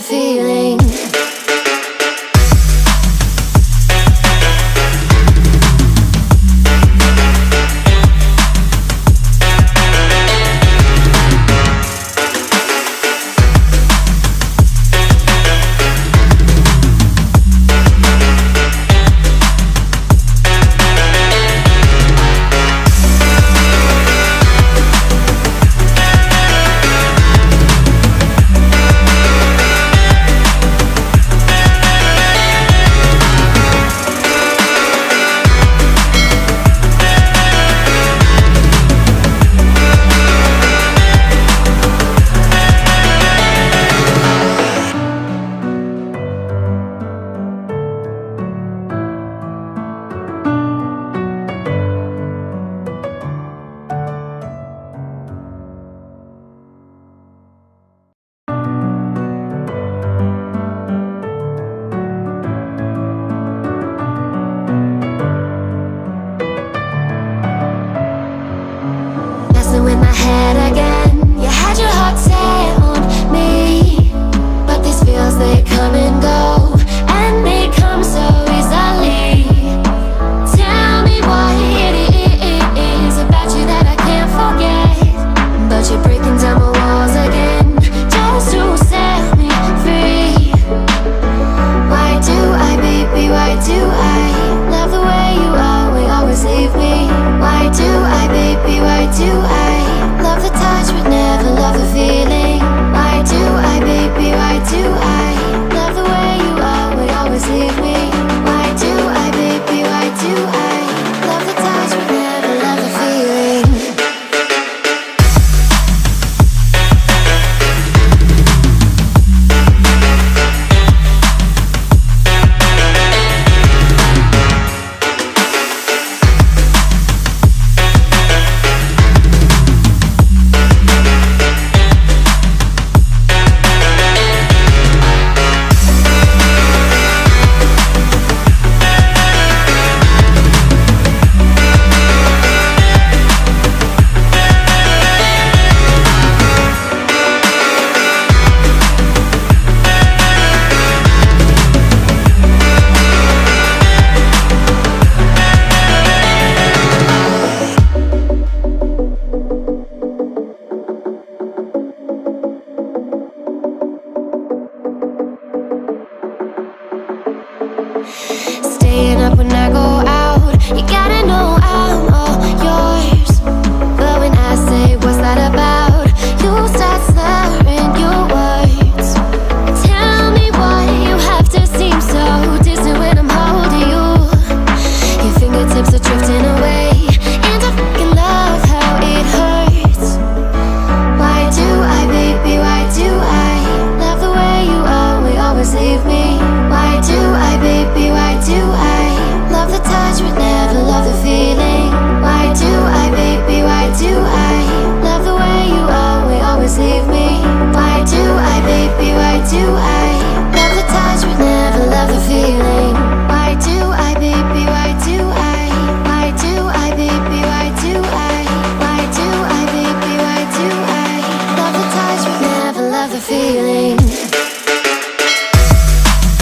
another feeling. In my head again, you had your heart set on me, but these feels, they come and go, and they come so easily. Tell me what it is about you that I can't forget, but you're breaking down my walls again, just to set me free. Why do I, baby, why do I love the way you are, we always leave me? Why do I, baby, why do I love the touch but never love the feeling? Why do I, baby, why do I love the way you are, we always leave me? Why do I, baby, why do I love the touch but never love the feeling? Staying up when I go